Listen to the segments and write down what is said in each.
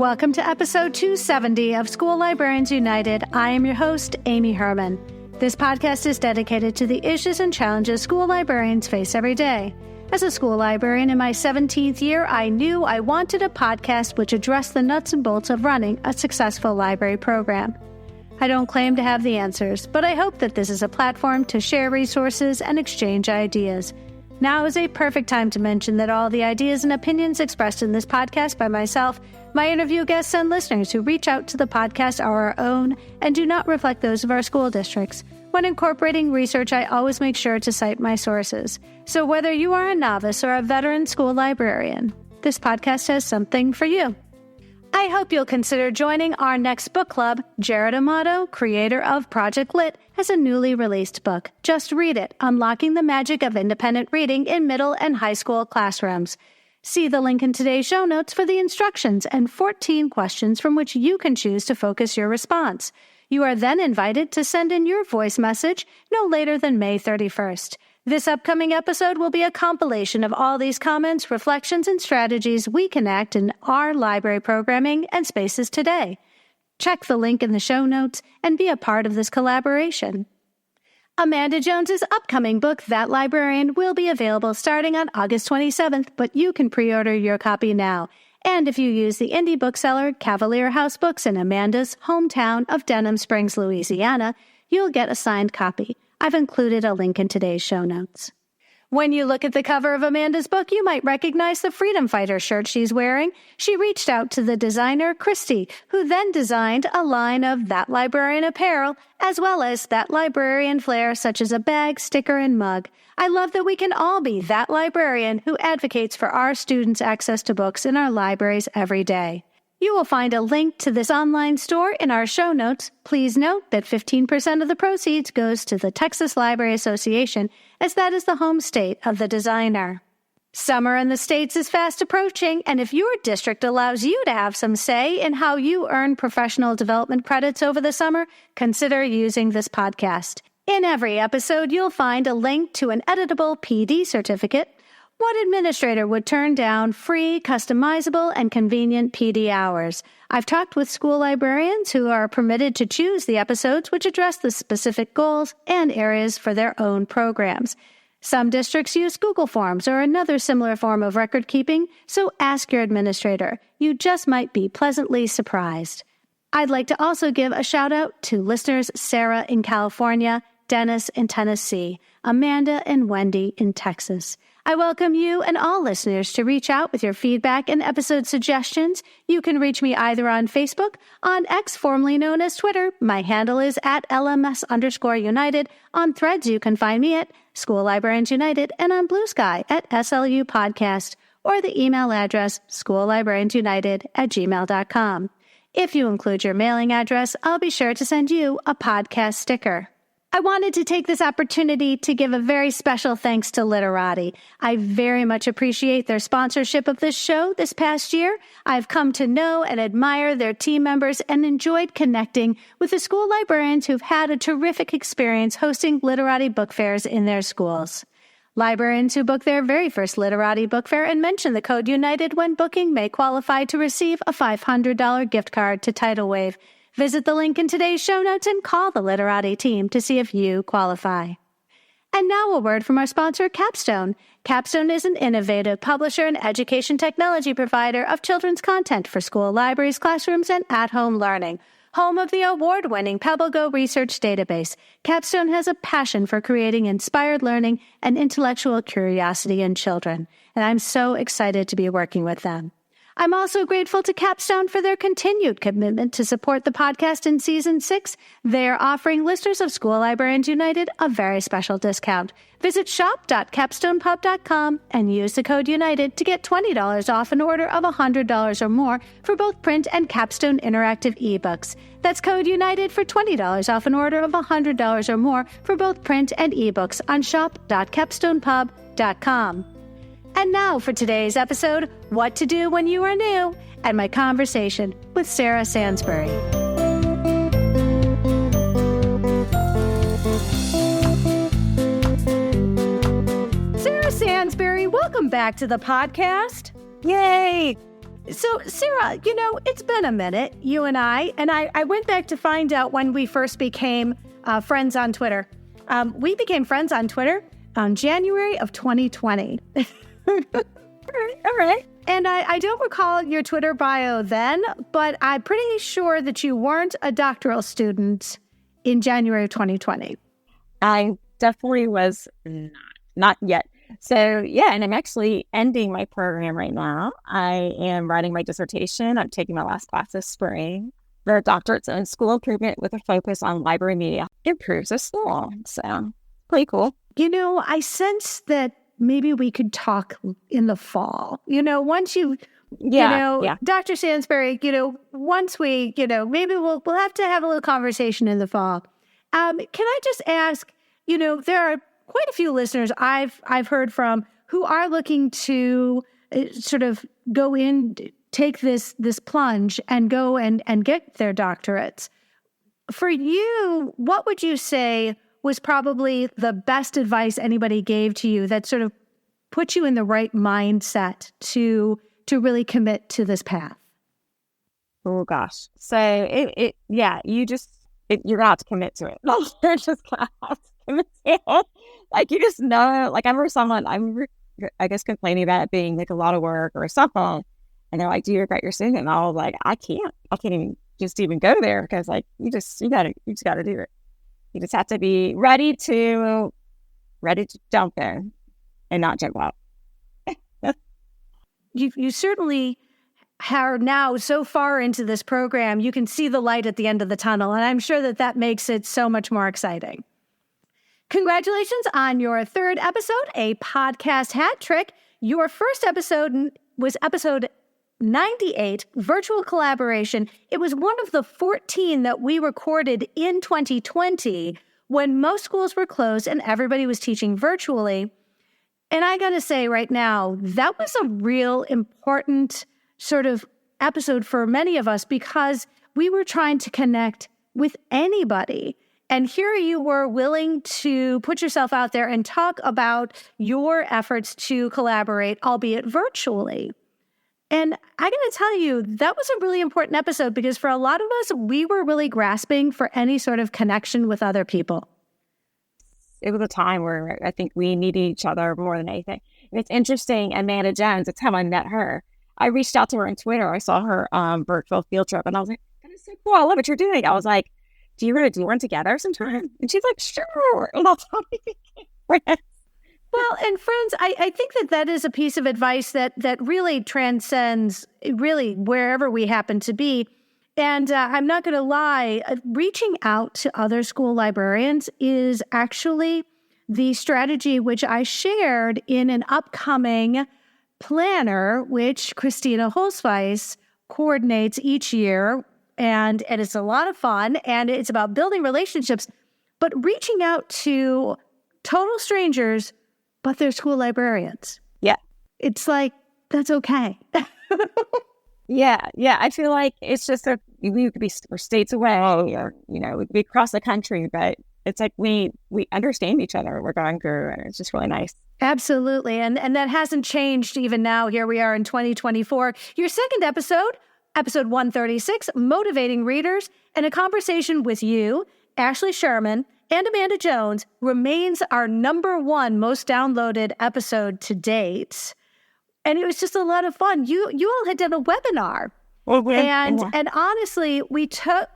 Welcome to episode 270 of School Librarians United. I am your host, Amy Herman. This podcast is dedicated to the issues and challenges school librarians face every day. As a school librarian in my 17th year, I knew I wanted a podcast which addressed the nuts and bolts of running a successful library program. I don't claim to have the answers, but I hope that this is a platform to share resources and exchange ideas. Now is a perfect time to mention that all the ideas and opinions expressed in this podcast by myself, my interview guests, and listeners who reach out to the podcast are our own and do not reflect those of our school districts. When incorporating research, I always make sure to cite my sources. So whether you are a novice or a veteran school librarian, this podcast has something for you. I hope you'll consider joining our next book club. Jarred Amato, creator of Project Lit, has a newly released book. Just read it, Unlocking the Magic of Independent Reading in Middle and High School Classrooms. See the link in today's show notes for the instructions and 14 questions from which you can choose to focus your response. You are then invited to send in your voice message no later than May 31st. This upcoming episode will be a compilation of all these comments, reflections, and strategies we can enact in our library programming and spaces today. Check the link in the show notes and be a part of this collaboration. Amanda Jones's upcoming book, That Librarian, will be available starting on August 27th, but you can pre-order your copy now. And if you use the indie bookseller Cavalier House Books in Amanda's hometown of Denham Springs, Louisiana, you'll get a signed copy. I've included a link in today's show notes. When you look at the cover of Amanda's book, you might recognize the Freedom Fighter shirt she's wearing. She reached out to the designer, Christy, who then designed a line of That Librarian apparel, as well as That Librarian flair, such as a bag, sticker, and mug. I love that we can all be that librarian who advocates for our students' access to books in our libraries every day. You will find a link to this online store in our show notes. Please note that 15% of the proceeds goes to the Texas Library Association, as that is the home state of the designer. Summer in the States is fast approaching, and if your district allows you to have some say in how you earn professional development credits over the summer, consider using this podcast. In every episode, you'll find a link to an Editable PD Certificate. What administrator would turn down free, customizable, and convenient PD hours? I've talked with school librarians who are permitted to choose the episodes which address the specific goals and areas for their own programs. Some districts use Google Forms or another similar form of record keeping, so ask your administrator. You just might be pleasantly surprised. I'd like to also give a shout out to listeners Sarah in California, Dennis in Tennessee, Amanda and Wendy in Texas. I welcome you and all listeners to reach out with your feedback and episode suggestions. You can reach me either on Facebook, on X, formerly known as Twitter. My handle is @LMS_United. On Threads, you can find me at School Librarians United, and on Blue Sky at SLU Podcast, or the email address schoollibrariansunited@gmail.com. If you include your mailing address, I'll be sure to send you a podcast sticker. I wanted to take this opportunity to give a very special thanks to Literati. I very much appreciate their sponsorship of this show this past year. I've come to know and admire their team members and enjoyed connecting with the school librarians who've had a terrific experience hosting Literati Book Fairs in their schools. Librarians who book their very first Literati Book Fair and mention the code UNITED when booking may qualify to receive a $500 gift card to Titlewave. Visit the link in today's show notes and call the Literati team to see if you qualify. And now a word from our sponsor, Capstone. Capstone is an innovative publisher and education technology provider of children's content for school libraries, classrooms, and at-home learning. Home of the award-winning PebbleGo research database, Capstone has a passion for creating inspired learning and intellectual curiosity in children, and I'm so excited to be working with them. I'm also grateful to Capstone for their continued commitment to support the podcast in Season 6. They are offering listeners of School Librarians United a very special discount. Visit shop.capstonepub.com and use the code UNITED to get $20 off an order of $100 or more for both print and Capstone interactive ebooks. That's code UNITED for $20 off an order of $100 or more for both print and ebooks on shop.capstonepub.com. And now for today's episode, What to Do When You Are New, and my conversation with Sarah Sansbury. Sarah Sansbury, welcome back to the podcast. Yay! So, Sarah, it's been a minute, you and I went back to find out when we first became friends on Twitter. We became friends on Twitter on January of 2020. All right. And I don't recall your Twitter bio then, but I'm pretty sure that you weren't a doctoral student in January of 2020. I definitely was not yet. So, yeah, and I'm actually ending my program right now. I am writing my dissertation. I'm taking my last class this spring. The doctorate's in school improvement with a focus on library media improves the school. So, pretty cool. I sense that maybe we could talk in the fall. Once Dr. Sansbury, once we, maybe we'll have to have a little conversation in the fall. Can I just ask, there are quite a few listeners I've heard from who are looking to sort of go in, take this plunge and go and get their doctorates. For you, what would you say was probably the best advice anybody gave to you that sort of put you in the right mindset to really commit to this path? Oh gosh. So you're gonna have to commit to it. You're just gonna have to commit to it. Like, you just know, like, I remember someone, I guess, complaining about it being like a lot of work or something. And they're like, do you regret your student? And I was like, I can't even go there because, like, you just gotta do it. You just have to be ready to jump in and not jump out. You certainly are now so far into this program, you can see the light at the end of the tunnel. And I'm sure that makes it so much more exciting. Congratulations on your third episode, a podcast hat trick. Your first episode was episode 98, virtual collaboration. It was one of the 14 that we recorded in 2020 when most schools were closed and everybody was teaching virtually. And I got to say right now, that was a real important sort of episode for many of us because we were trying to connect with anybody. And here you were willing to put yourself out there and talk about your efforts to collaborate, albeit virtually. And I got to tell you, that was a really important episode because for a lot of us, we were really grasping for any sort of connection with other people. It was a time where I think we needed each other more than anything. And it's interesting, Amanda Jones, that's how I met her. I reached out to her on Twitter. I saw her virtual field trip, and I was like, that is so cool. I love what you're doing. I was like, do you want to do one together sometime? And she's like, sure. And that's how we became friends. Well, and friends, I think that is a piece of advice that really transcends really wherever we happen to be. And I'm not going to lie, reaching out to other school librarians is actually the strategy which I shared in an upcoming planner, which Christina Holzweiss coordinates each year. And it's a lot of fun, and it's about building relationships, but reaching out to total strangers, but they're school librarians. Yeah. It's like, that's okay. Yeah. I feel like it's just we could be states away, or, we could be across the country, but it's like we understand each other. We're going through, and it's just really nice. Absolutely. And that hasn't changed even now. Here we are in 2024. Your second episode 136, Motivating Readers, and a conversation with you, Ashley Sherman, and Amanda Jones, remains our number one most downloaded episode to date. And it was just a lot of fun. You all had done a webinar. And honestly, we took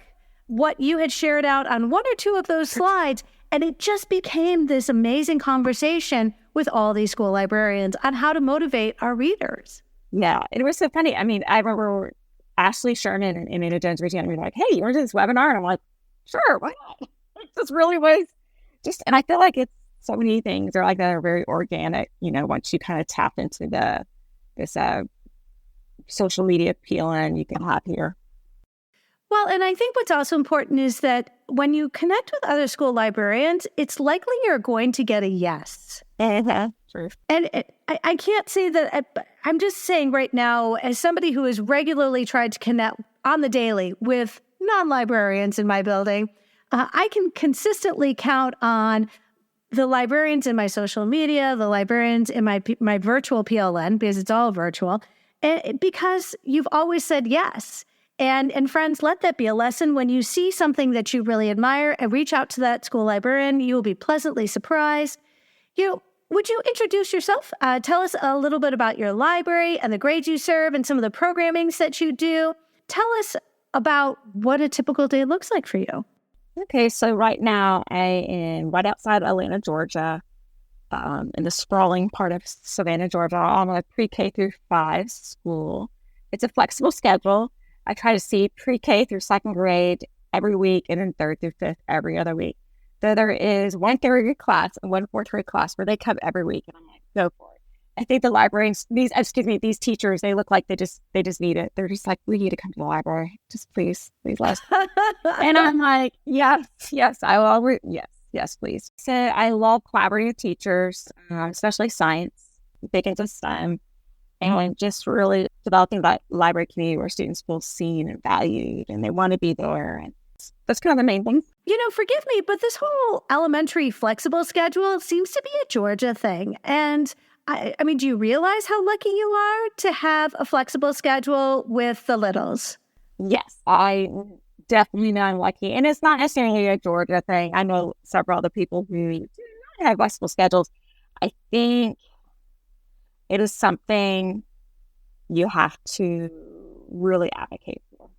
what you had shared out on one or two of those slides, and it just became this amazing conversation with all these school librarians on how to motivate our readers. Yeah, it was so funny. I mean, I remember Ashley Sherman and Amanda Jones reaching out and be like, hey, you want to do this webinar? And I'm like, sure, why not? It just really was just, and I feel like it's so many things are like that are very organic, once you kind of tap into this social media appeal and you can have here. Well, and I think what's also important is that when you connect with other school librarians, it's likely you're going to get a yes. True. And I can't say that, I'm just saying right now, as somebody who has regularly tried to connect on the daily with non-librarians in my building, I can consistently count on the librarians in my social media, the librarians in my virtual PLN, because it's all virtual, because you've always said yes. And friends, let that be a lesson. When you see something that you really admire and reach out to that school librarian, you will be pleasantly surprised. Would you introduce yourself? Tell us a little bit about your library and the grades you serve and some of the programmings that you do. Tell us about what a typical day looks like for you. Okay, so right now I am right outside Atlanta, Georgia, in the sprawling part of Savannah, Georgia. I'm a pre-K through 5 school. It's a flexible schedule. I try to see pre-K through 2nd grade every week, and then 3rd through 5th every other week. So there is one 3rd grade class and one 4th grade class where they come every week, and I'm like, go for it. I think the librarians, these teachers, they look like they just need it. They're just like, we need to come to the library. Just please let us. And I'm like, yes, please. So I love collaborating with teachers, especially science, big into STEM, and just really developing that library community where students feel seen and valued, and they want to be there. And that's kind of the main thing. Forgive me, but this whole elementary flexible schedule seems to be a Georgia thing. And I mean, do you realize how lucky you are to have a flexible schedule with the littles? Yes, I definitely know I'm lucky. And it's not necessarily a Georgia thing. I know several other people who do not have flexible schedules. I think it is something you have to really advocate for.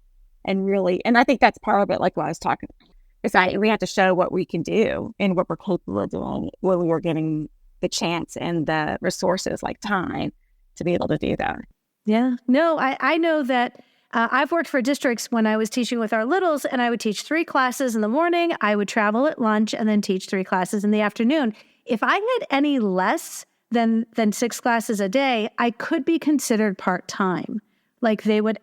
And I think that's part of it, like what I was talking about, is that we have to show what we can do and what we're capable of doing when we're getting the chance and the resources like time to be able to do that. Yeah. No, I know that I've worked for districts when I was teaching with our littles, and I would teach 3 classes in the morning. I would travel at lunch and then teach 3 classes in the afternoon. If I had any less than 6 classes a day, I could be considered part-time. Like they would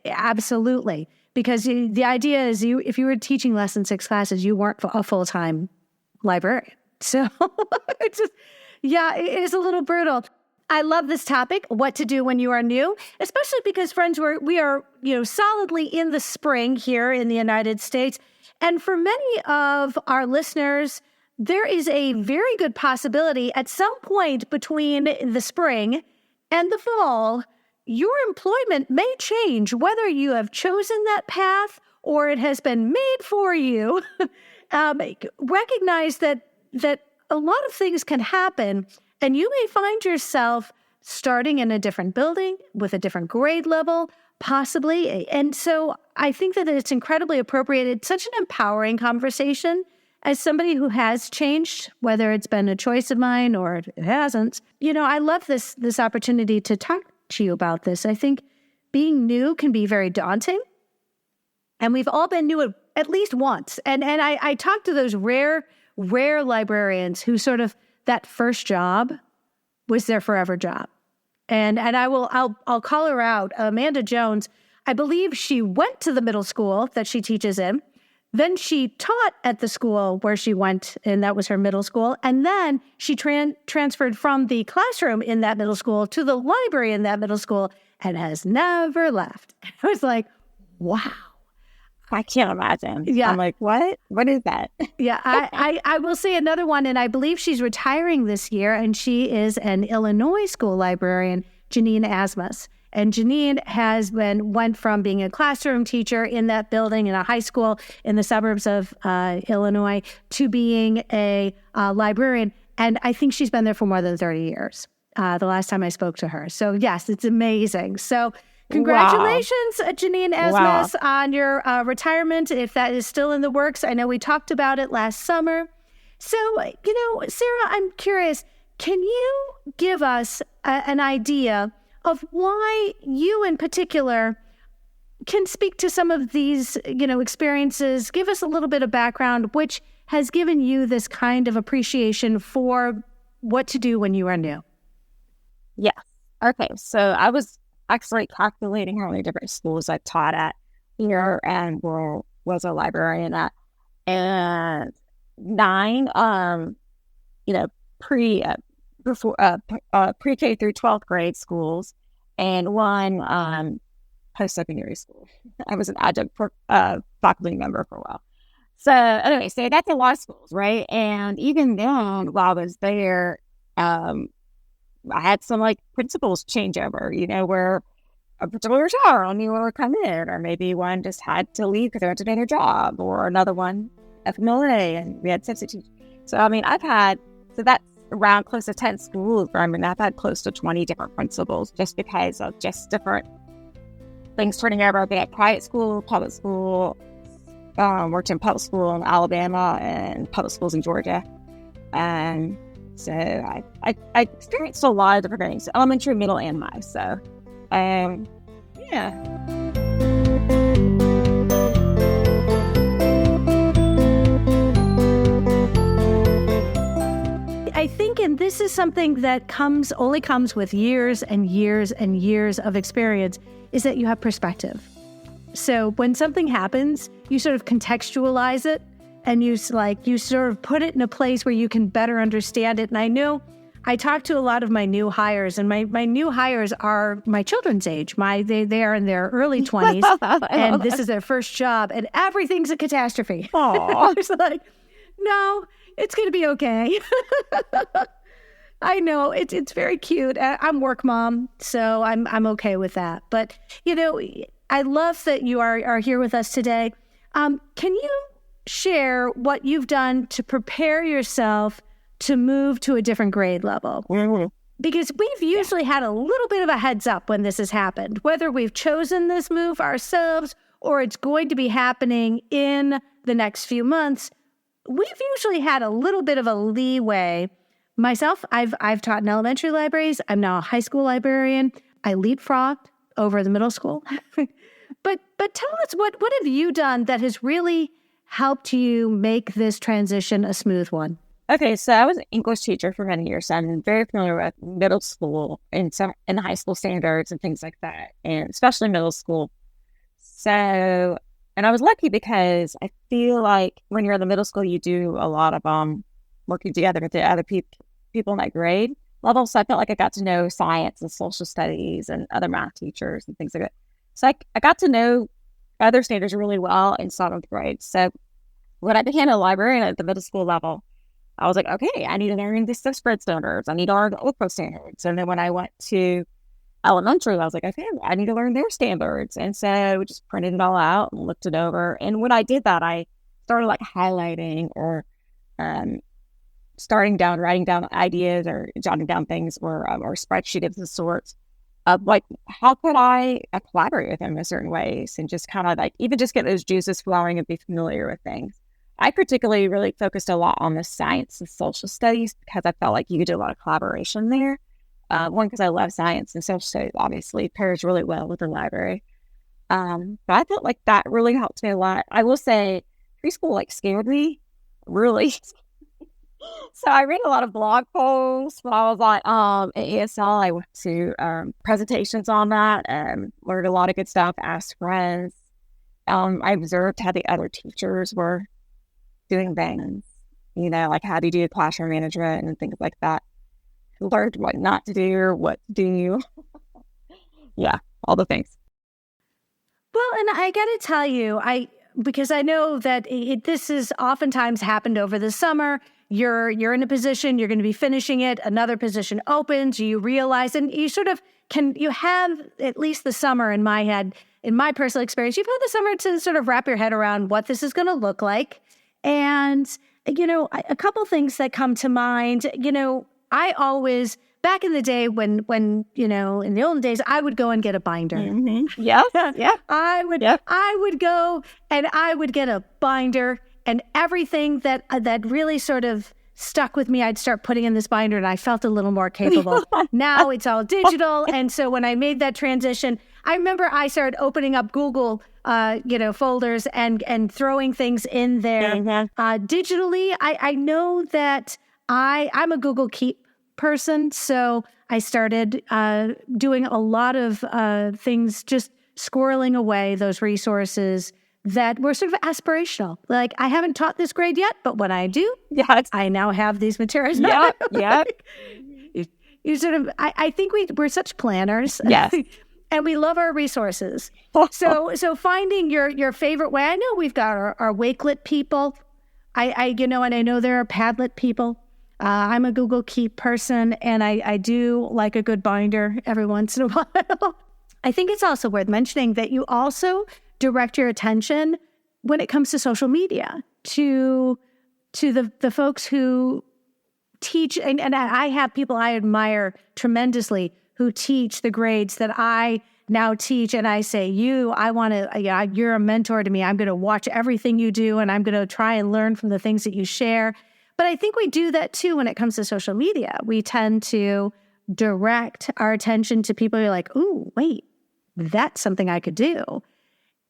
absolutely, because the idea is if you were teaching less than 6 classes, you weren't a full-time librarian. So it's just, it is a little brutal. I love this topic, what to do when you are new, especially because, friends, we are solidly in the spring here in the United States. And for many of our listeners, there is a very good possibility at some point between the spring and the fall, your employment may change, whether you have chosen that path or it has been made for you. Recognize that a lot of things can happen, and you may find yourself starting in a different building with a different grade level, possibly. And so I think that it's incredibly appropriate. It's such an empowering conversation as somebody who has changed, whether it's been a choice of mine or it hasn't. I love this opportunity to talk to you about this. I think being new can be very daunting, and we've all been new at least once. And I talk to those rare librarians who sort of that first job was their forever job. And I'll call her out, Amanda Jones. I believe she went to the middle school that she teaches in. Then she taught at the school where she went, and that was her middle school. And then she transferred from the classroom in that middle school to the library in that middle school and has never left. I was like, wow. I can't imagine. Yeah. I'm like, what? What is that? Yeah, I will say another one, and I believe she's retiring this year, and she is an Illinois school librarian, Janine Asmus. And Janine went from being a classroom teacher in that building in a high school in the suburbs of Illinois to being a librarian. And I think she's been there for more than 30 years, the last time I spoke to her. So yes, it's amazing. So congratulations, Janine Asmus, on your retirement, if that is still in the works. I know we talked about it last summer. So, Sarah, I'm curious, can you give us an idea of why you in particular can speak to some of these, experiences? Give us a little bit of background, which has given you this kind of appreciation for what to do when you are new. Yes. Okay. So I was actually calculating how many different schools I taught at here and was a librarian at, and 9, pre-K through 12th grade schools, and 1 post-secondary school. I was an adjunct faculty member for a while. So anyway, so that's a lot of schools, right? And even then, while I was there, I had some like principals change over, where a particular retired and you want to come in, or maybe one just had to leave because they went to another job, or another one FMLA and we had substitutes. So, that's around close to 10 schools where I've had close to 20 different principals just because of just different things turning over. I've been at private school, public school, worked in public school in Alabama and public schools in Georgia. And so I experienced a lot of different things, elementary, middle, and high. So, yeah. I think, and this is something that only comes with years and years and years of experience, is that you have perspective. So when something happens, you sort of contextualize it and you sort of put it in a place where you can better understand it. And I know I talk to a lot of my new hires, and my new hires are my children's age. They are in their early 20s, and this is their first job, and everything's a catastrophe. I was like, no, it's going to be okay. I know it's very cute. I'm work mom, so I'm okay with that. But I love that you are here with us today. Can you share what you've done to prepare yourself to move to a different grade level? Mm-hmm. Because we've usually had a little bit of a heads up when this has happened, whether we've chosen this move ourselves or it's going to be happening in the next few months. We've usually had a little bit of a leeway. Myself, I've taught in elementary libraries. I'm now a high school librarian. I leapfrogged over the middle school. But tell us, what have you done that has really helped you make this transition a smooth one? Okay, so I was an English teacher for many years, so I'm very familiar with middle school and high school standards and things like that, and especially middle school. So, and I was lucky because I feel like when you're in the middle school, you do a lot of working together with the other people in that grade level. So I felt like I got to know science and social studies and other math teachers and things like that. So I got to know other standards really well in 7th grade. So when I became a librarian at the middle school level, I was like, okay, I need to learn the spread standards. I need to learn the OPRO standards. And then when I went to elementary, I was like, okay, I need to learn their standards. And so we just printed it all out and looked it over. And when I did that, I started like highlighting or writing down ideas or jotting down things or spreadsheet of the sorts of like, how could I collaborate with them in certain ways and just kind of like even just get those juices flowing and be familiar with things. I particularly really focused a lot on the science and social studies because I felt like you could do a lot of collaboration there. One, because I love science, and social studies obviously pairs really well with the library. But I felt like that really helped me a lot. I will say preschool scared me, really. So I read a lot of blog posts when I was at ASL. I went to presentations on that and learned a lot of good stuff, asked friends. I observed how the other teachers were doing things, like how do you do classroom management and things like that. Learned what not to do or what to do. Yeah, all the things. Well, and I got to tell you, because I know that this has oftentimes happened over the summer. You're in a position, you're going to be finishing it, another position opens, you realize, and you sort of you have at least the summer in my head, in my personal experience, you've had the summer to sort of wrap your head around what this is going to look like. And, a couple things that come to mind, I always, back in the day when in the olden days, I would go and get a binder. Mm-hmm. Yeah. I would go and I would get a binder, and everything that really sort of stuck with me, I'd start putting in this binder, and I felt a little more capable. Now it's all digital. And so when I made that transition, I remember I started opening up Google, folders and throwing things in there digitally. I know that I'm a Google Keep person, so I started doing a lot of things, just squirreling away those resources that were sort of aspirational. Like, I haven't taught this grade yet, but when I do, I now have these materials. Yeah. You sort of, I think we're such planners. Yes. And we love our resources. So finding your favorite way. I know we've got our Wakelet people. And I know there are Padlet people. I'm a Google Keep person, and I do like a good binder every once in a while. I think it's also worth mentioning that you also direct your attention when it comes to social media to the folks who teach, and I have people I admire tremendously who teach the grades that I now teach, and I say, you're a mentor to me. I'm going to watch everything you do, and I'm going to try and learn from the things that you share. But I think we do that too when it comes to social media. We tend to direct our attention to people who are like, ooh, wait, that's something I could do.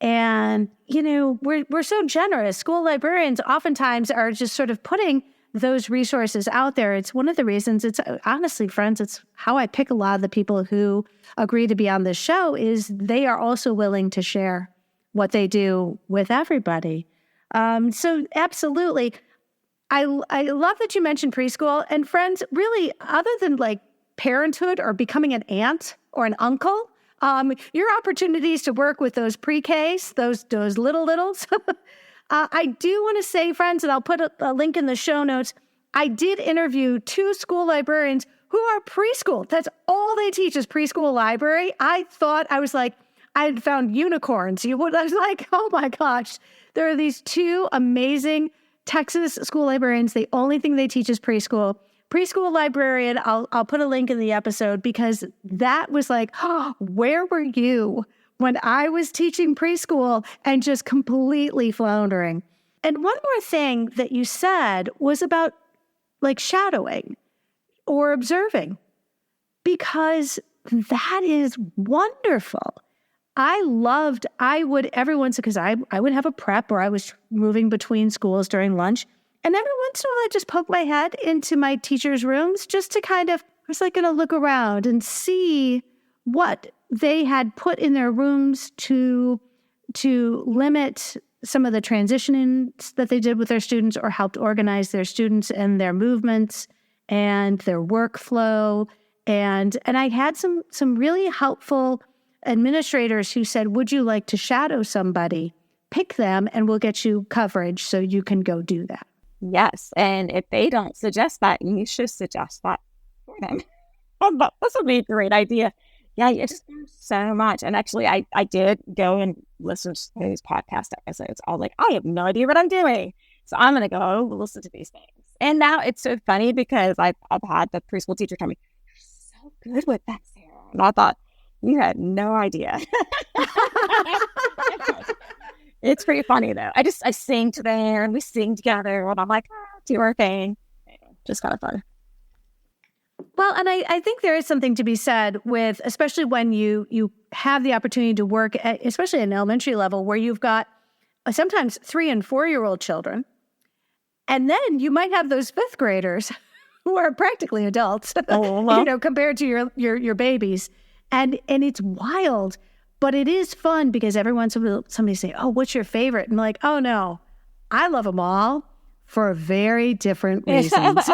And, we're so generous. School librarians oftentimes are just sort of putting those resources out there. It's one of the reasons, it's honestly, friends, it's how I pick a lot of the people who agree to be on this show is they are also willing to share what they do with everybody. So absolutely. I love that you mentioned preschool. And friends, really, other than like parenthood or becoming an aunt or an uncle, your opportunities to work with those pre-Ks, those littles, I do want to say, friends, and I'll put a link in the show notes, I did interview 2 school librarians who are preschool. That's all they teach is preschool library. I had found unicorns. I was like, oh my gosh, there are these 2 amazing Texas school librarians. The only thing they teach is preschool. Preschool librarian, I'll put a link in the episode because that was like, oh, where were you when I was teaching preschool and just completely floundering? And one more thing that you said was about like shadowing or observing, because that is wonderful. I would every once, because I would have a prep or I was moving between schools during lunch. And every once in a while, I'd just poke my head into my teachers' rooms just to I was like going to look around and see what they had put in their rooms to limit some of the transitions that they did with their students or helped organize their students and their movements and their workflow. And I had some really helpful administrators who said, would you like to shadow somebody? Pick them and we'll get you coverage so you can go do that. Yes. And if they don't suggest that, you should suggest that for them. This would be a great idea. Yeah, you just learn so much. And actually, I did go and listen to these podcast episodes. I was like, I have no idea what I'm doing. So I'm going to go listen to these things. And now it's so funny because I've had the preschool teacher tell me, you're so good with that, Sarah. And I thought, you had no idea. It's pretty funny, though. I sing to there and we sing together. And I'm like, do our thing. Just kind of fun. Well, and I think there is something to be said with, especially when you have the opportunity to work, especially at an elementary level, where you've got sometimes 3- and 4-year-old children. And then you might have those 5th graders who are practically adults, compared to your babies. And it's wild, but it is fun because every once in a while somebody say, oh, what's your favorite? And I'm like, oh, no, I love them all for very different reasons.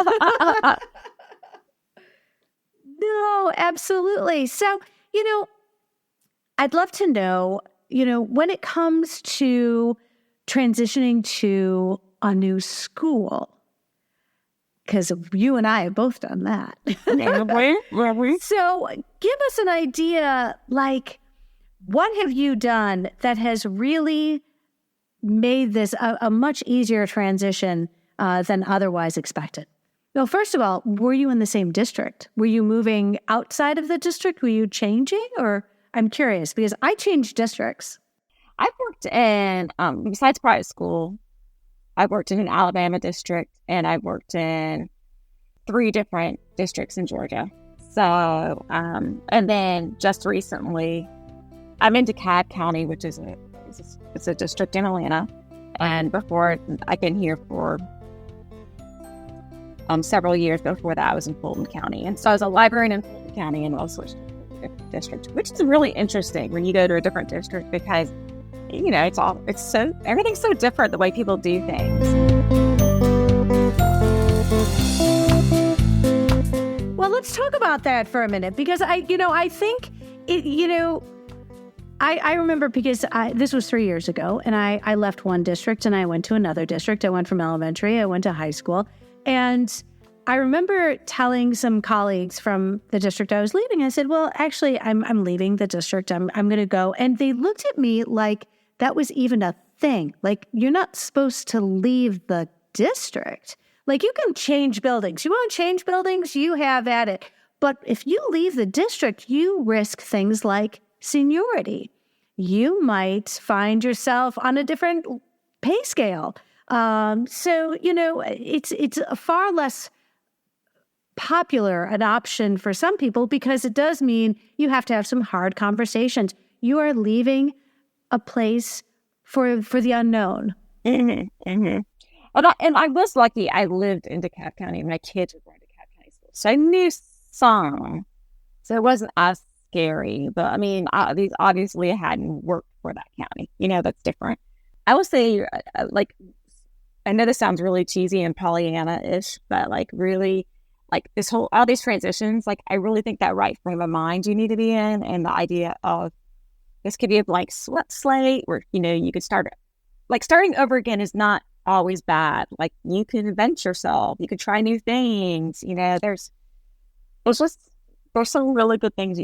No, absolutely. So, I'd love to know, when it comes to transitioning to a new school, because you and I have both done that. So give us an idea, like, what have you done that has really made this a much easier transition than otherwise expected? Well, first of all, were you in the same district? Were you moving outside of the district? Were you changing? Or I'm curious because I changed districts. I've worked in, besides private school, I've worked in an Alabama district and I've worked in 3 different districts in Georgia. So, and then just recently, I'm in DeKalb County, which is a district in Atlanta. And before, I've been here for several years. Before that, I was in Fulton County. And so I was a librarian in Fulton County and also switched to a different district, which is really interesting when you go to a different district because, everything's so different the way people do things. Well, let's talk about that for a minute because I think it, I remember because this was 3 years ago and I left one district and I went to another district. I went from elementary, I went to high school. And I remember telling some colleagues from the district I was leaving, I said, well, actually, I'm leaving the district. I'm going to go. And they looked at me like that was even a thing. Like, you're not supposed to leave the district. Like, you can change buildings. You want to change buildings? You have at it. But if you leave the district, you risk things like seniority. You might find yourself on a different pay scale. So, it's a far less popular an option for some people because it does mean you have to have some hard conversations. You are leaving a place for the unknown. Mm-hmm, mm-hmm. And I was lucky. I lived in DeKalb County. My kids were going to DeKalb County School. So I knew some. So it wasn't as scary. But I mean, these obviously hadn't worked for that county. That's different. I would say, I know this sounds really cheesy and Pollyanna-ish, but really, all these transitions, I really think that right frame of mind you need to be in, and the idea of this could be a blank slate where, you could start, starting over again is not always bad. You can invent yourself, you could try new things, there's some really good things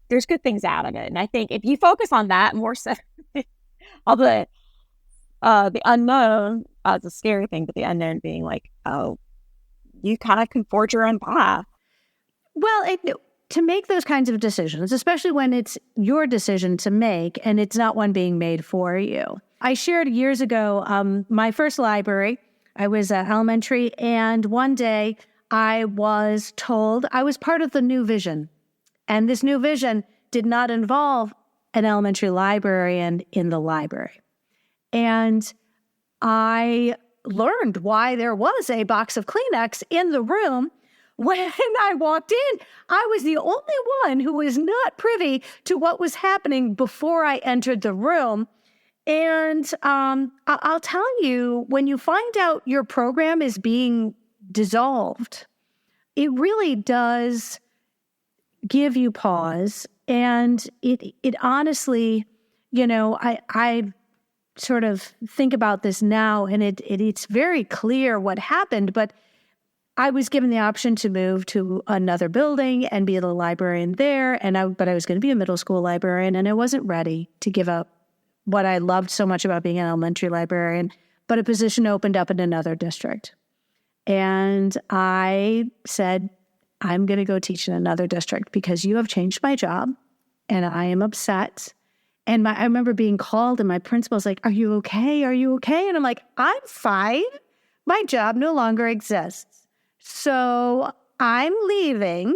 there's good things out of it. And I think if you focus on that more so, all the unknown is a scary thing, but the unknown being you kind of can forge your own path. Well, to make those kinds of decisions, especially when it's your decision to make and it's not one being made for you. I shared years ago my first library. I was elementary, and one day I was told I was part of the new vision. And this new vision did not involve an elementary librarian in the library. And I learned why there was a box of Kleenex in the room. When I walked in, I was the only one who was not privy to what was happening before I entered the room. And I'll tell you, when you find out your program is being dissolved, it really does give you pause. And it honestly, I sort of think about this now, and it's very clear what happened, but I was given the option to move to another building and be the librarian there, but I was going to be a middle school librarian, and I wasn't ready to give up what I loved so much about being an elementary librarian, but a position opened up in another district. And I said, I'm going to go teach in another district because you have changed my job, and I am upset. And I remember being called, and my principal's like, are you okay? Are you okay? And I'm like, I'm fine. My job no longer exists. So I'm leaving.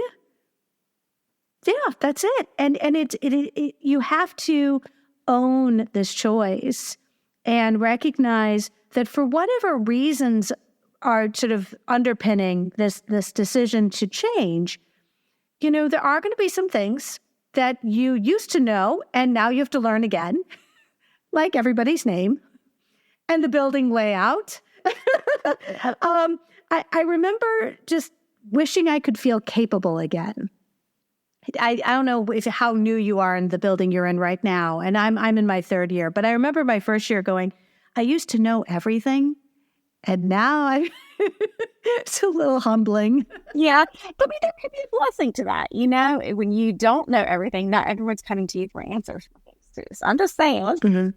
Yeah, that's it. And you have to own this choice and recognize that for whatever reasons are sort of underpinning this decision to change, there are going to be some things that you used to know and now you have to learn again, like everybody's name and the building layout. I remember just wishing I could feel capable again. I don't know how new you are in the building you're in right now, and I'm in my third year, but I remember my first year going, I used to know everything, and now it's a little humbling. Yeah, but there could be a blessing to that, when you don't know everything, not everyone's coming to you for answers for things too. So I'm just saying, mm-hmm.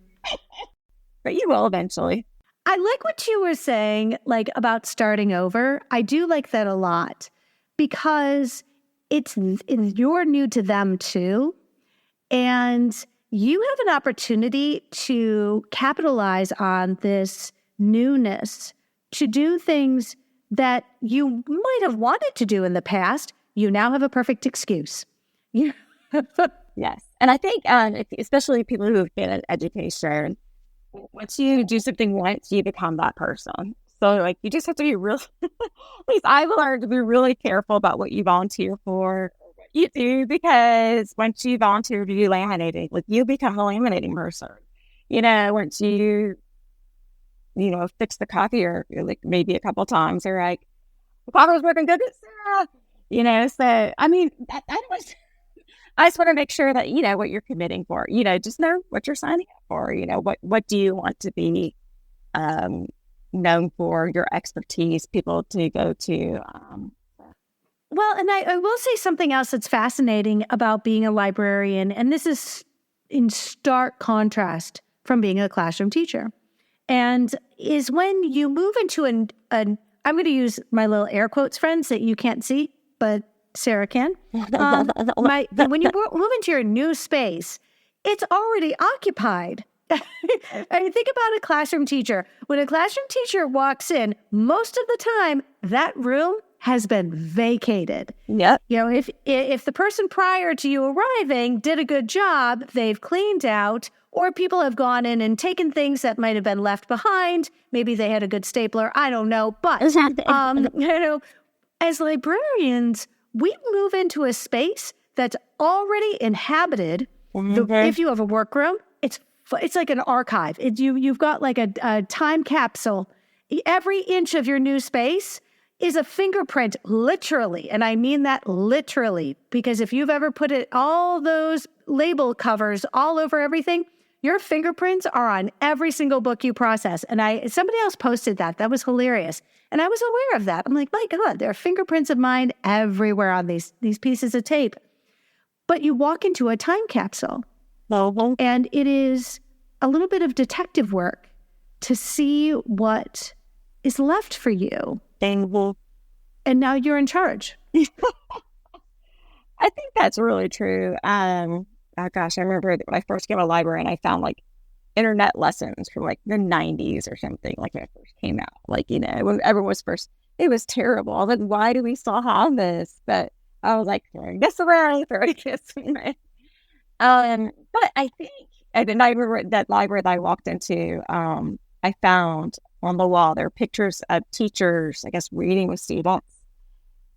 But you will eventually. I like what you were saying, about starting over. I do like that a lot because you're new to them too. And you have an opportunity to capitalize on this newness, to do things that you might have wanted to do in the past. You now have a perfect excuse. Yes. And I think, especially people who have been in education, once you do something once, you become that person. So, you just have to be real. At least I've learned to be really careful about what you volunteer for, or what you do, because once you volunteer to do laminating, you become a laminating person. Once you, fix the copier, maybe a couple times, or the copier's working good, Sarah. So I mean, I just want to make sure that, what you're committing for, just know what you're signing up for, what do you want to be known for, your expertise, people to go to. Well, and I will say something else that's fascinating about being a librarian, and this is in stark contrast from being a classroom teacher, and is when you move into an I'm going to use my little air quotes, friends, that you can't see, but Sarah can. When you move into your new space, it's already occupied. I mean, think about a classroom teacher. When a classroom teacher walks in, most of the time, that room has been vacated. Yep. You know, if the person prior to you arriving did a good job, they've cleaned out, or people have gone in and taken things that might have been left behind. Maybe they had a good stapler. I don't know. But, as librarians, we move into a space that's already inhabited. If you have a workroom, it's like an archive. You've got like a time capsule. Every inch of your new space is a fingerprint, literally. And I mean that literally, because if you've ever put all those label covers all over everything, your fingerprints are on every single book you process. And somebody else posted that. That was hilarious. And I was aware of that. I'm like, my God, there are fingerprints of mine everywhere on these pieces of tape. But you walk into a time capsule, and it is a little bit of detective work to see what is left for you. And now you're in charge. I think that's really true. Oh gosh, I remember when I first came to a library and I found like internet lessons from like the 90s or something, like when it first came out. Like, you know, when everyone was first, it was terrible. I was like, why do we still have this? But I was like, this is where I throw this. But I think, and I remember that library that I walked into, I found on the wall, there are pictures of teachers, I guess, reading with students.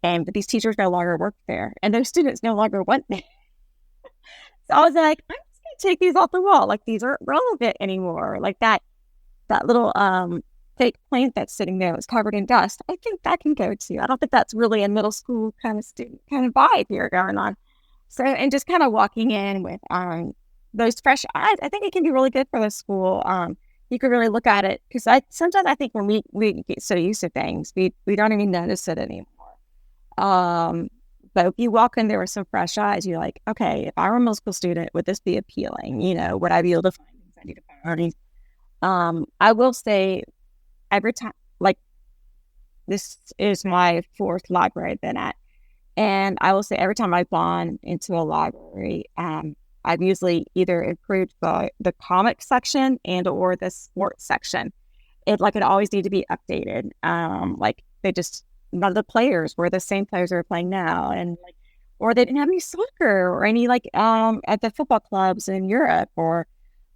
But these teachers no longer work there, and those students no longer went there. So I was like, I'm just going to take these off the wall. Like, these aren't relevant anymore. Like that little fake plant that's sitting there that's covered in dust, I think that can go too. I don't think that's really a middle school kind of student kind of vibe here going on. So, and just kind of walking in with those fresh eyes, I think it can be really good for the school. You could really look at it, because sometimes I think when we get so used to things, we don't even notice it anymore. But if you walk in there with some fresh eyes, you're like, okay, if I were a middle school student, would this be appealing? You know, would I be able to find things I need to find? I will say, every time, like, this is my fourth library I've been at, and I will say every time I've gone into a library, I've usually either improved the comic section and or the sports section. It always need to be updated. Like, none of the players were the same players that are playing now, and or they didn't have any soccer or any at the football clubs in Europe, or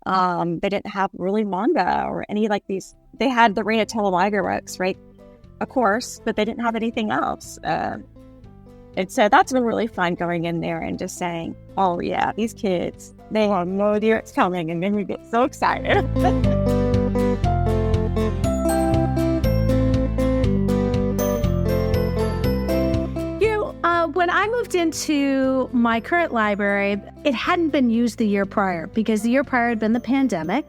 they didn't have really manga or any these. They had the Reina Telemaga books, right? Of course, but they didn't have anything else. And so that's been really fun, going in there and just saying, oh yeah, these kids, they have no idea it's coming, and then we get so excited. When I moved into my current library, it hadn't been used the year prior, because the year prior had been the pandemic.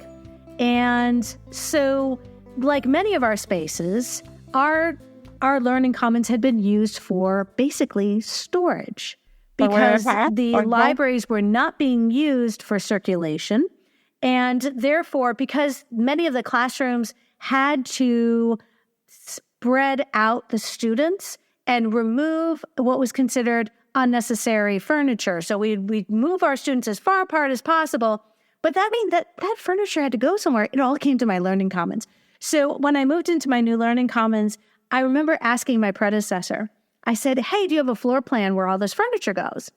And so, like many of our spaces, our learning commons had been used for basically storage, because the libraries were not being used for circulation. And therefore, because many of the classrooms had to spread out the students and remove what was considered unnecessary furniture. So we'd move our students as far apart as possible, but that meant that furniture had to go somewhere. It all came to my learning commons. So when I moved into my new learning commons, I remember asking my predecessor, I said, hey, do you have a floor plan where all this furniture goes?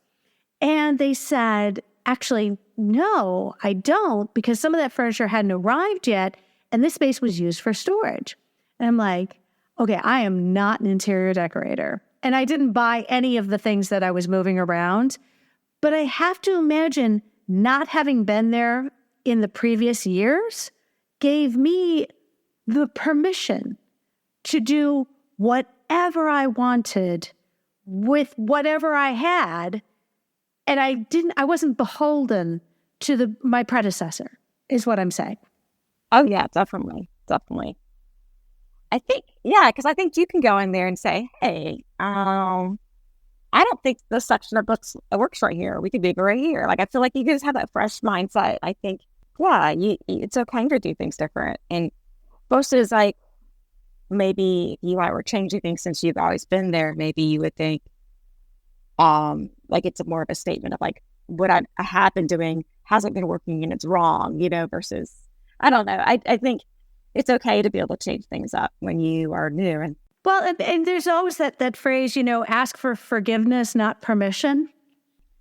And they said, actually, no, I don't, because some of that furniture hadn't arrived yet, and this space was used for storage. And I'm like, okay, I am not an interior decorator, and I didn't buy any of the things that I was moving around, but I have to imagine not having been there in the previous years gave me the permission to do whatever I wanted with whatever I had, and I wasn't beholden to my predecessor, is what I'm saying. Oh yeah, definitely. I think, because I think you can go in there and say, hey, I don't think this section of books works right here. We could do it right here. Like, I feel like you just have that fresh mindset. I think, it's okay to do things different. And versus like, maybe if you were changing things since you've always been there, maybe you would think, like it's more of a statement of like, what I have been doing hasn't been working and it's wrong, versus, I don't know. I think it's okay to be able to change things up when you are new. And well, and there's always that phrase, ask for forgiveness, not permission.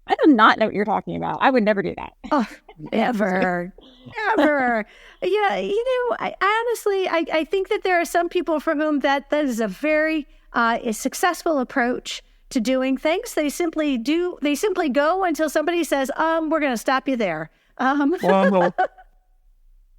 I do not know what you're talking about. I would never do that. Oh, ever. Yeah, I honestly, I think that there are some people for whom that is a very a successful approach to doing things. They simply go until somebody says, we're going to stop you there.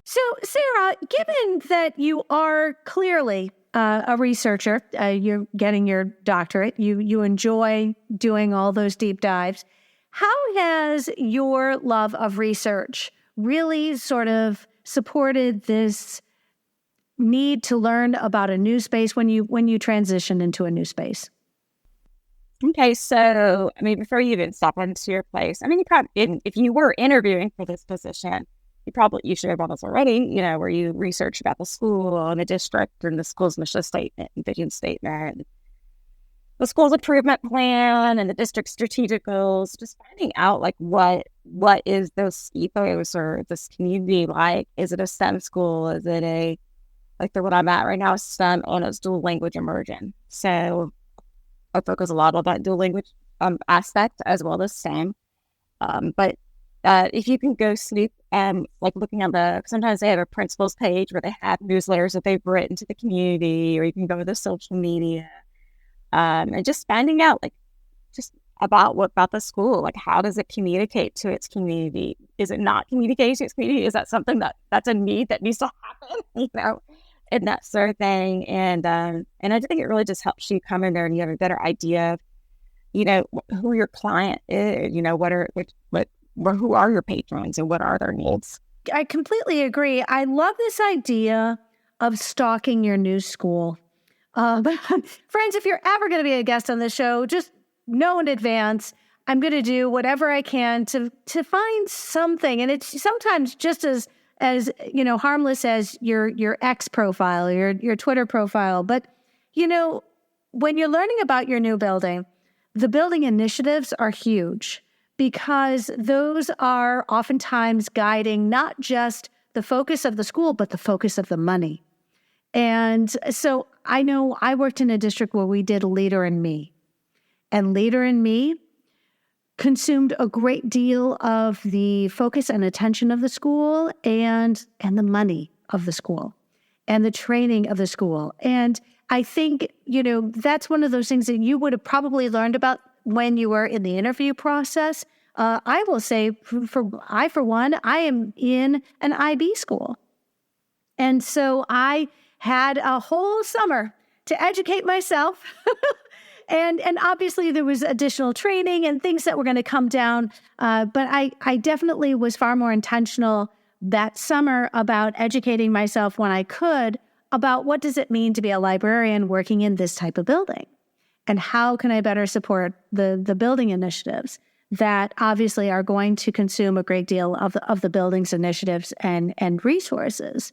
So, Sarah, given that you are clearly a researcher, you're getting your doctorate, you enjoy doing all those deep dives, how has your love of research really sort of supported this need to learn about a new space when you transition into a new space? Okay, so, before you even step into your place, you probably, if you were interviewing for this position, you should have all this already, where you research about the school and the district and the school's mission statement and vision statement, the school's improvement plan and the district's strategic goals, just finding out like what is this ethos or this community like? Is it a STEM school? Is it what I'm at right now is STEM and it's dual language immersion. So I focus a lot on that dual language aspect as well as STEM. But if you can go snoop and looking at sometimes they have a principals page where they have newsletters that they've written to the community, or you can go to the social media and just finding out just about the school, how does it communicate to its community? Is it not communicating to its community? Is that something that's a need that needs to happen? And that sort of thing. And I think it really just helps you come in there and you have a better idea of, who your client is, who are your patrons and what are their needs. I completely agree. I love this idea of stalking your new school. But friends, if you're ever going to be a guest on this show, just know in advance, I'm going to do whatever I can to find something. And it's sometimes just as harmless as your X profile, your Twitter profile. But, when you're learning about your new building, the building initiatives are huge because those are oftentimes guiding not just the focus of the school, but the focus of the money. And so I know I worked in a district where we did Leader in Me. And Leader in Me consumed a great deal of the focus and attention of the school and the money of the school and the training of the school. And I think, that's one of those things that you would have probably learned about when you were in the interview process. I will say, for one, I am in an IB school. And so I had a whole summer to educate myself. And obviously there was additional training and things that were going to come down. But I definitely was far more intentional that summer about educating myself when I could about what does it mean to be a librarian working in this type of building? And how can I better support the building initiatives that obviously are going to consume a great deal of the building's initiatives and resources.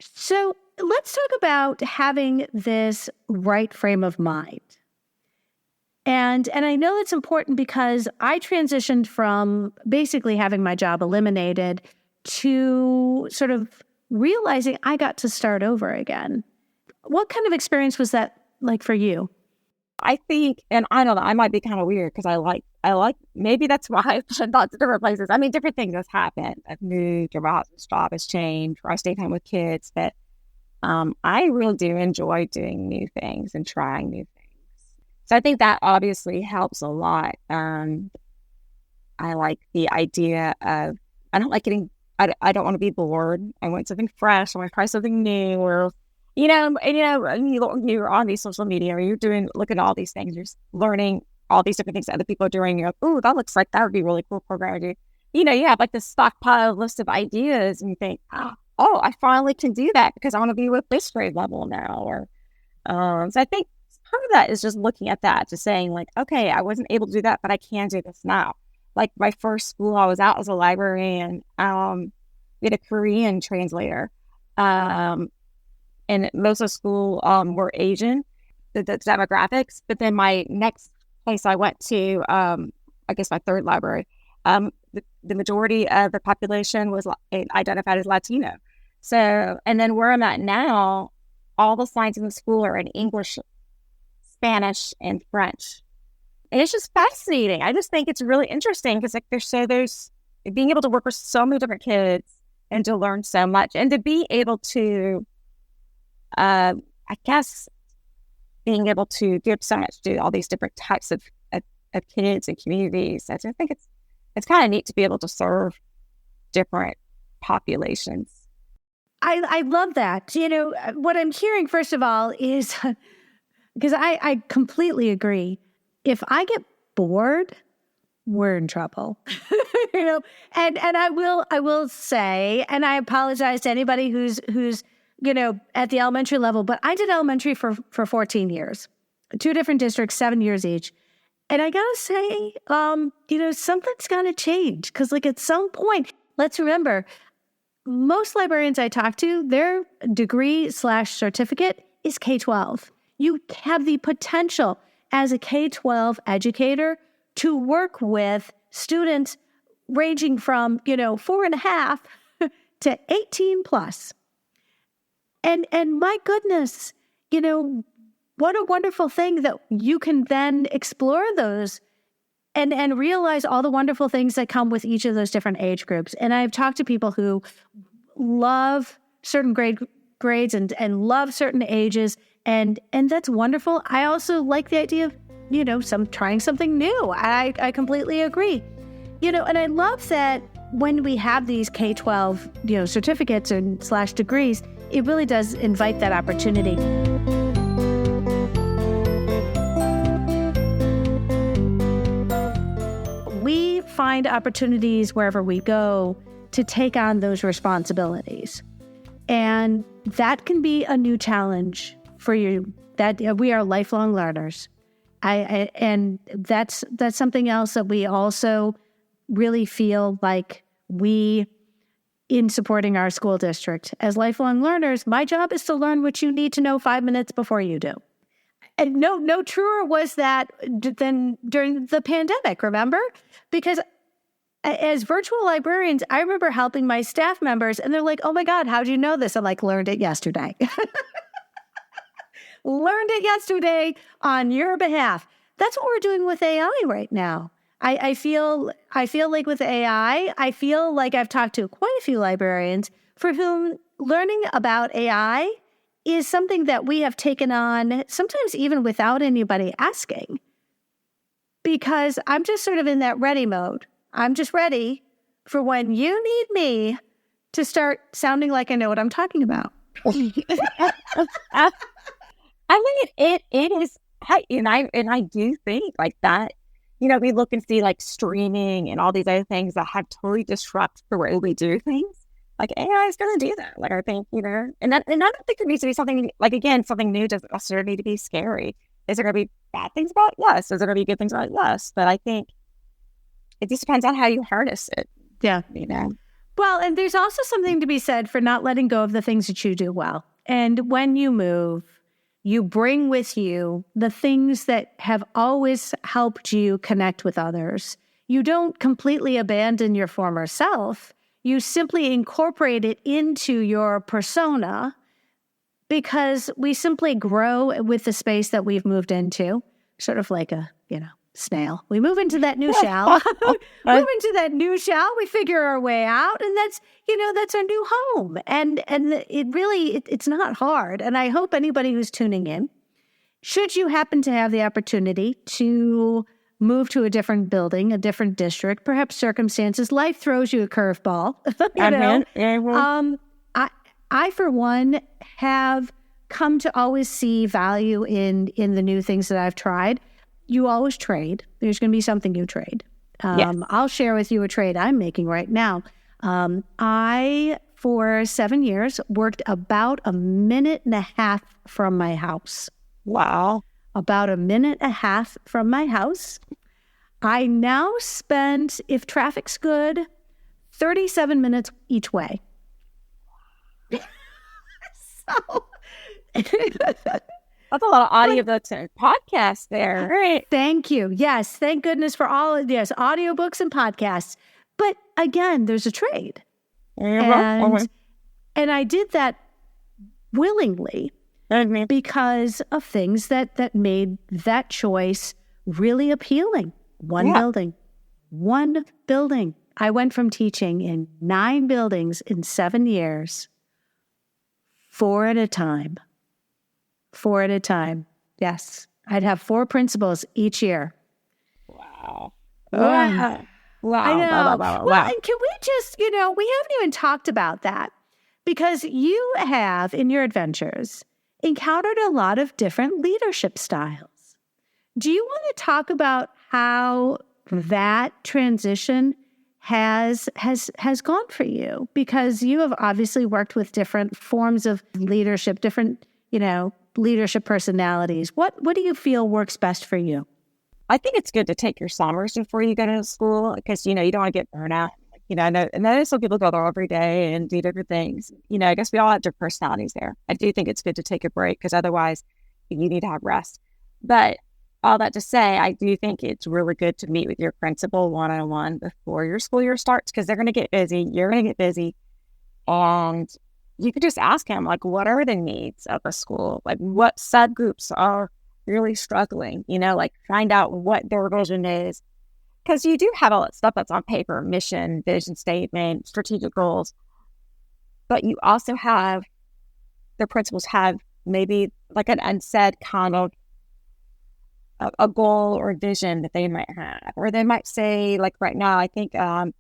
So let's talk about having this right frame of mind. And I know it's important because I transitioned from basically having my job eliminated to sort of realizing I got to start over again. What kind of experience was that like for you? I think, and I don't know, I might be kind of weird because I like, maybe that's why I've done lots of different places. Different things have happened. I've moved, or my husband's job has changed, or I stay home with kids. But I really do enjoy doing new things and trying new things. So I think that obviously helps a lot. I like the idea of, I don't want to be bored. I want something fresh. I want to try something new, or you're on these social media, or you're looking at all these things, you're learning all these different things that other people are doing. You're like, oh, that looks like that would be a really cool program to do. You have like this stockpile list of ideas, and you think, oh, I finally can do that because I want to be with this grade level now. Or so I think part of that is just looking at that, just saying like, okay, I wasn't able to do that, but I can do this now. Like my first school, I was out as a librarian. We had a Korean translator, and most of the school were Asian, the demographics. But then my next place I went to, I guess my third library, the majority of the population was identified as Latino. So, and then where I'm at now, all the signs in the school are in English, Spanish, and French. And it's just fascinating. I just think it's really interesting because like there's being able to work with so many different kids and to learn so much and to be able to, I guess, being able to give so much to all these different types of kids and communities. I think it's kind of neat to be able to serve different populations. I love that. You know, what I'm hearing, first of all, is because I completely agree. If I get bored, we're in trouble. You know, and I will say, and I apologize to anybody who's you know, at the elementary level, but I did elementary for 14 years, 2 different districts, 7 years each. And I gotta say, you know, something's gotta change because like at some point, let's remember, most librarians I talk to, their degree/certificate is K-12. You have the potential as a K-12 educator to work with students ranging from, you know, 4.5 to 18 plus. And my goodness, you know, what a wonderful thing that you can then explore those and realize all the wonderful things that come with each of those different age groups. And I've talked to people who love certain grades and love certain ages, and that's wonderful. I also like the idea of, you know, trying something new. I completely agree. You know, and I love that when we have these K-12, you know, certificates and / degrees, it really does invite that opportunity. We find opportunities wherever we go to take on those responsibilities. And that can be a new challenge for you, that we are lifelong learners. And that's something else that we also really feel like we, in supporting our school district. As lifelong learners, my job is to learn what you need to know 5 minutes before you do. And no truer was that than during the pandemic, remember? Because as virtual librarians, I remember helping my staff members, and they're like, oh my God, how'd you know this? I'm like, learned it yesterday. Learned it yesterday on your behalf. That's what we're doing with AI right now. I feel like with AI, I feel like I've talked to quite a few librarians for whom learning about AI is something that we have taken on, sometimes even without anybody asking. Because I'm just sort of in that ready mode. I'm just ready for when you need me to start sounding like I know what I'm talking about. I mean, it is, and I do think like that. You know, we look and see like streaming and all these other things that have totally disrupt the way we do things. Like AI is going to do that. Like I think, you know, and I don't think there needs to be something like, again, something new doesn't necessarily need to be scary. Is there going to be bad things about it? Yes. Is there going to be good things about it? Yes. But I think it just depends on how you harness it. Yeah. You know? Well, and there's also something to be said for not letting go of the things that you do well. And when you move, you bring with you the things that have always helped you connect with others. You don't completely abandon your former self. You simply incorporate it into your persona because we simply grow with the space that we've moved into, sort of like a, you know, snail. We move into that new shell. We figure our way out, and that's, you know, that's our new home. And it really, it's not hard. And I hope anybody who's tuning in, should you happen to have the opportunity to move to a different building, a different district, perhaps circumstances, life throws you a curveball. I, for one, have come to always see value in the new things that I've tried. You always trade. There's going to be something you trade. Yes. I'll share with you a trade I'm making right now. I, for 7 years, worked about a minute and a half from my house. Wow. About a minute and a half from my house. I now spend, if traffic's good, 37 minutes each way. So that's a lot of audio books and podcasts there. Right. Thank you. Yes. Thank goodness for all of this, audiobooks and podcasts. But again, there's a trade. And I did that willingly because of things that made that choice really appealing. One building. I went from teaching in 9 buildings in 7 years, 4 at a time. 4 at a time. Yes. I'd have 4 principals each year. Wow. Wow. I know. Wow. Well, and can we just, we haven't even talked about that because you have, in your adventures, encountered a lot of different leadership styles. Do you want to talk about how that transition has gone for you? Because you have obviously worked with different forms of leadership, different, leadership personalities. What do you feel works best for you? I think it's good to take your summers before you go to school because, you don't want to get burnt out. I know some people go there every day and do different things. I guess we all have different personalities there. I do think it's good to take a break because otherwise you need to have rest. But all that to say, I do think it's really good to meet with your principal one-on-one before your school year starts because they're going to get busy. You're going to get busy. And you could just ask him, what are the needs of a school? What subgroups are really struggling? Find out what their vision is. Because you do have all that stuff that's on paper, mission, vision statement, strategic goals. But you also have, the principals have maybe an unsaid kind of a goal or vision that they might have. Or they might say, right now, I think a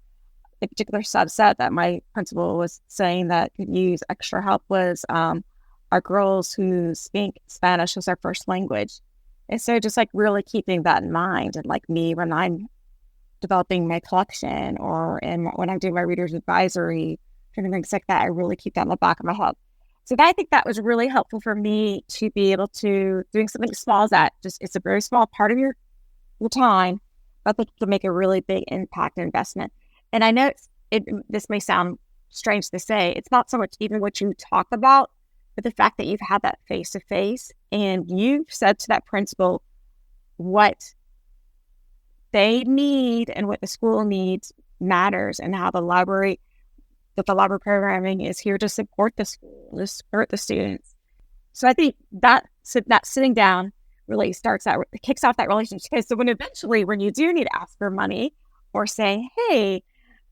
particular subset that my principal was saying that could use extra help was our girls who speak Spanish as their first language. And so just really keeping that in mind, and me when I'm developing my collection or when I'm doing my reader's advisory and things like that, I really keep that in the back of my head. So I think that was really helpful for me to be able to doing something small as that. Just it's a very small part of your time, but to make a really big impact and investment. And I know this may sound strange to say, it's not so much even what you talk about, but the fact that you've had that face-to-face and you've said to that principal what they need and what the school needs matters, and how the library programming is here to support the school, to support the students. So I think that sitting down really kicks off that relationship. So when you do need to ask for money or say, hey,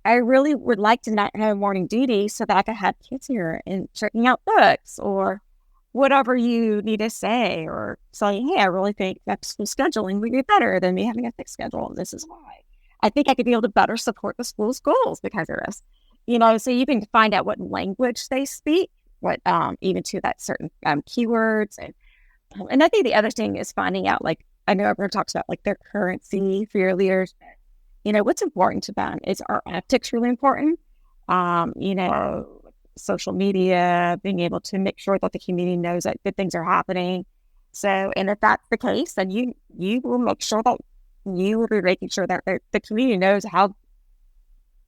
I really would like to not have morning duty so that I can have kids here and checking out books, or whatever you need to say, or saying, hey, I really think that school scheduling would be better than me having a fixed schedule. And this is why. I think I could be able to better support the school's goals because of this. So you can find out what language they speak, what even to that certain keywords. And I think the other thing is finding out, I know everyone talks about their currency for your leaders. What's important to them is, our optics really important. Social media, being able to make sure that the community knows that good things are happening. So, and if that's the case, then you will make sure that you will be making sure that the community knows how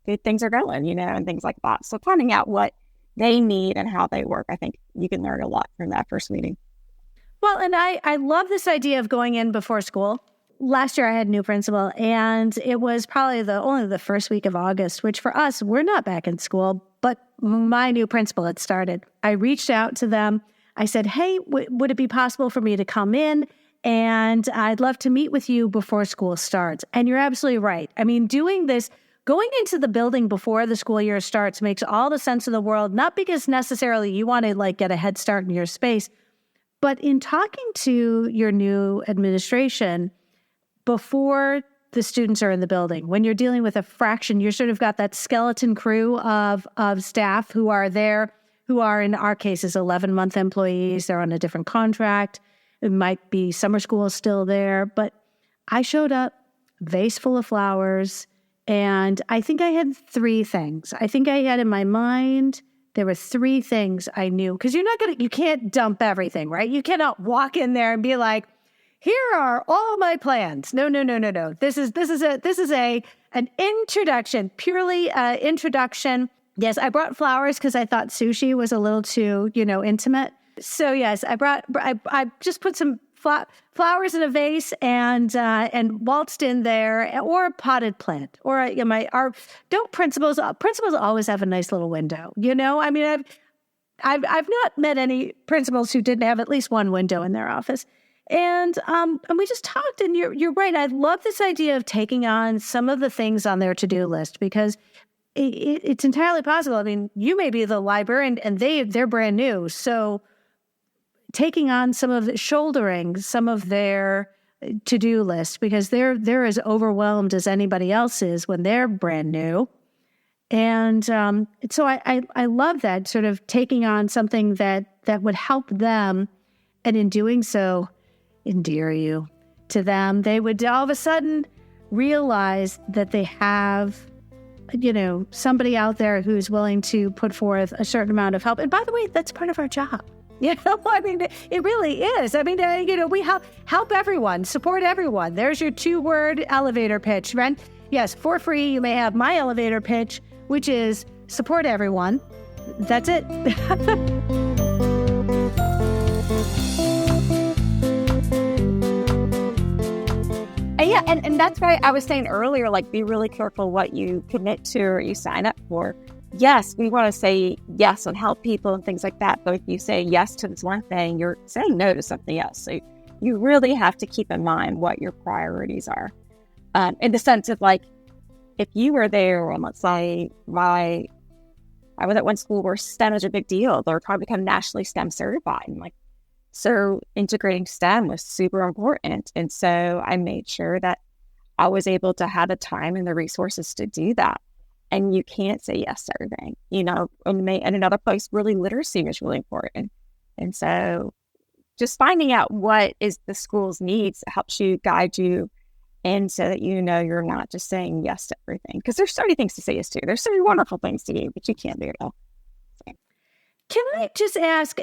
good things are going, and things like that. So finding out what they need and how they work, I think you can learn a lot from that first meeting. Well, and I love this idea of going in before school. Last year I had a new principal, and it was probably only the first week of August, which for us, we're not back in school, but my new principal had started. I reached out to them. I said, hey, would it be possible for me to come in? And I'd love to meet with you before school starts. And you're absolutely right. I mean, doing this, going into the building before the school year starts makes all the sense in the world, not because necessarily you want to get a head start in your space, but in talking to your new administration before the students are in the building, when you're dealing with a fraction, you're sort of got that skeleton crew of staff who are there, who are in our cases 11-month employees. They're on a different contract. It might be summer school still there, but I showed up, vase full of flowers, and I think I had 3 things. I think I had in my mind there were 3 things I knew, because you can't dump everything, right? You cannot walk in there and be like, here are all my plans. No. This is an introduction, purely introduction. Yes, I brought flowers because I thought sushi was a little too, intimate. So yes, I just put some flowers in a vase and waltzed in there, or a potted plant, or don't principals always have a nice little window, I mean, I've not met any principals who didn't have at least one window in their office. And we just talked, and you're right. I love this idea of taking on some of the things on their to-do list, because it's entirely possible. I mean, you may be the librarian and they're brand new. So taking on shouldering some of their to-do list, because they're as overwhelmed as anybody else is when they're brand new. And so I love that, sort of taking on something that would help them, and in doing so, endear you to them. They would all of a sudden realize that they have, somebody out there who's willing to put forth a certain amount of help. And by the way, that's part of our job. I mean, it really is. I mean, we help everyone, support everyone. There's your 2-word elevator pitch, right? Yes, for free, you may have my elevator pitch, which is support everyone. That's it. Yeah, and that's why I was saying earlier, like, be really careful what you commit to or you sign up for. Yes, we want to say yes and help people and things like that. But if you say yes to this one thing, you're saying no to something else. So you really have to keep in mind what your priorities are. In the sense of, like, if you were there, and let's say I was at one school where STEM is a big deal. They're trying to become nationally STEM certified. And so integrating STEM was super important. And so I made sure that I was able to have the time and the resources to do that. And you can't say yes to everything, and another place, really, literacy is really important. And so just finding out what is the school's needs helps you, guide you, and so that you're not just saying yes to everything. Because there's so many things to say yes to. There's so many wonderful things to do, but you can't do it all. So. Can I just ask,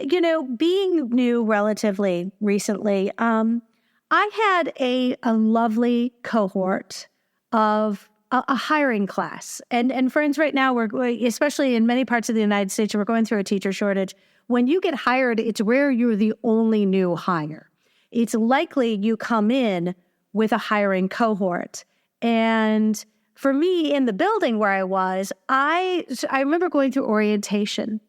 being new relatively recently, I had a lovely cohort of a hiring class. And friends, right now, we're especially in many parts of the United States, we're going through a teacher shortage. When you get hired, it's rare you're the only new hire. It's likely you come in with a hiring cohort. And for me, in the building where I was, I remember going through orientation.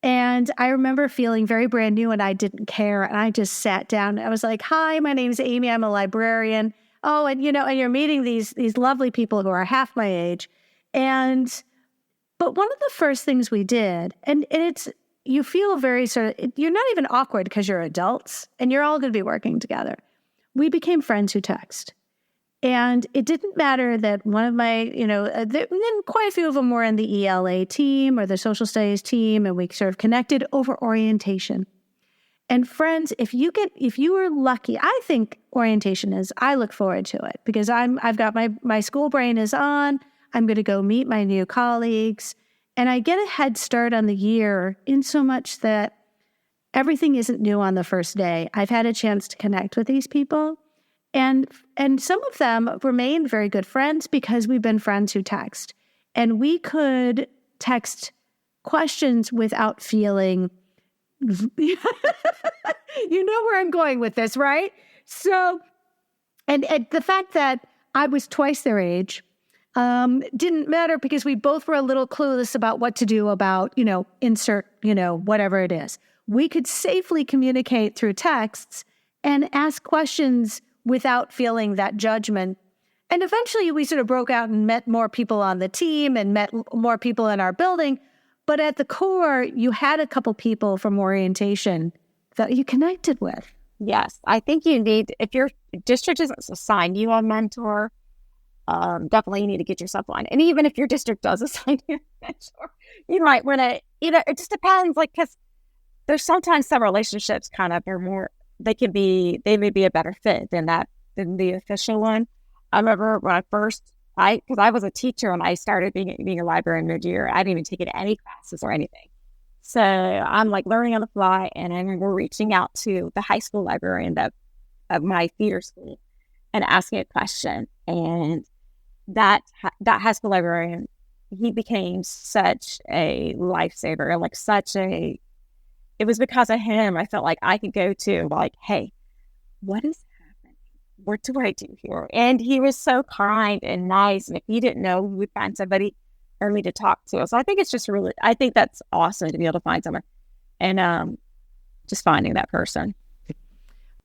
And I remember feeling very brand new, and I didn't care. And I just sat down. I was like, hi, my name's Amy. I'm a librarian. Oh, and you're meeting these lovely people who are half my age. But one of the first things we did, and you feel very you're not even awkward because you're adults and you're all going to be working together. We became friends who text. And it didn't matter that one of my, then quite a few of them were in the ELA team or the social studies team, and we sort of connected over orientation. And friends, if you are lucky, I think orientation I look forward to it, because I've got my school brain is on. I'm going to go meet my new colleagues, and I get a head start on the year in so much that everything isn't new on the first day. I've had a chance to connect with these people, and some of them remain very good friends because we've been friends who text, and we could text questions without feeling. You know where I'm going with this, right? So, and the fact that I was twice their age didn't matter, because we both were a little clueless about what to do about, insert, whatever it is. We could safely communicate through texts and ask questions without feeling that judgment. And eventually we sort of broke out and met more people on the team and met more people in our building. But at the core, you had a couple people from orientation that you connected with. Yes, I think you need, if your district doesn't assign you a mentor, definitely you need to get yourself one. And even if your district does assign you a mentor, you might want to, it just depends, because there's sometimes some relationships kind of are more, they may be a better fit than the official one. I remember when because I was a teacher when I started being a librarian mid-year, I didn't even take any classes or anything. So I'm like learning on the fly, and I remember reaching out to the high school librarian of my theater school and asking a question. And that high school librarian, he became such a lifesaver, it was because of him I felt like I could go to, like, hey, what is happening? What do I do here? And he was so kind and nice. And if he didn't know, we would find somebody for me to talk to. So I think it's just I think that's awesome to be able to find someone and just finding that person.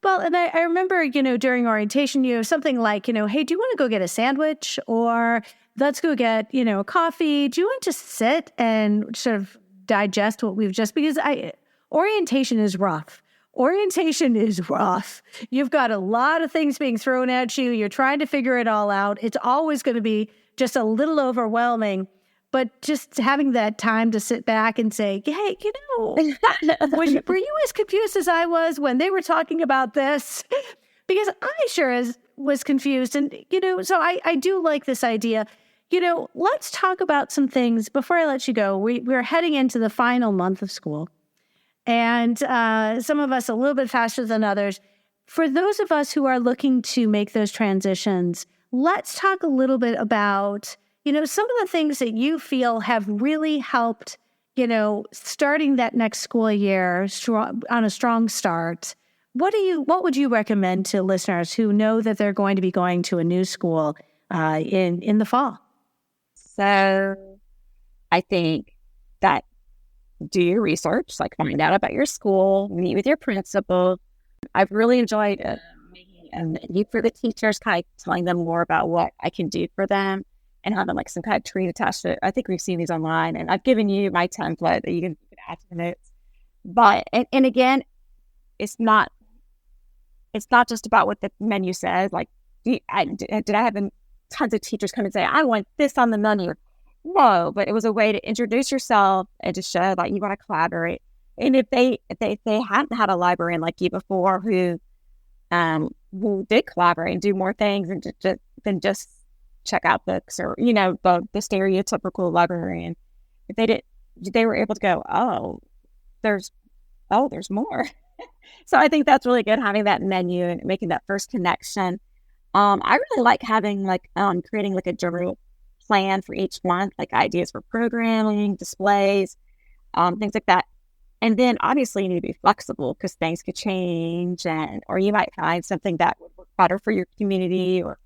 Well, and I remember, during orientation, something like, hey, do you want to go get a sandwich, or let's go get, a coffee? Do you want to sit and sort of digest what we've because orientation is rough. Orientation is rough. You've got a lot of things being thrown at you. You're trying to figure it all out. It's always going to be just a little overwhelming. But just having that time to sit back and say, hey, were you as confused as I was when they were talking about this? Because I sure was confused. And, so I do like this idea. Let's talk about some things before I let you go. We're heading into the final month of school. And some of us a little bit faster than others. For those of us who are looking to make those transitions, let's talk a little bit about, some of the things that you feel have really helped, starting that next school year on a strong start. What would you recommend to listeners who know that they're going to be going to a new school in the fall? So I think that do your research, like find out about your school, meet with your principal. I've really enjoyed making a menu for the teachers, kind of telling them more about what I can do for them and having like some kind of treat attached to it. I think we've seen these online, and I've given you my template that you can add to the notes. But, and again, it's not just about what the menu says. Like, did I have tons of teachers come and say, I want this on the menu? No, but it was a way to introduce yourself and to show that you want to collaborate. And if they hadn't had a librarian like you before who did collaborate and do more things than just check out books or, the stereotypical librarian, if they were able to go, there's more. So I think that's really good, having that menu and making that first connection. I really like having creating like a journal plan for each month, like ideas for programming, displays, things like that. And then obviously you need to be flexible because things could change, or you might find something that would work better for your community, or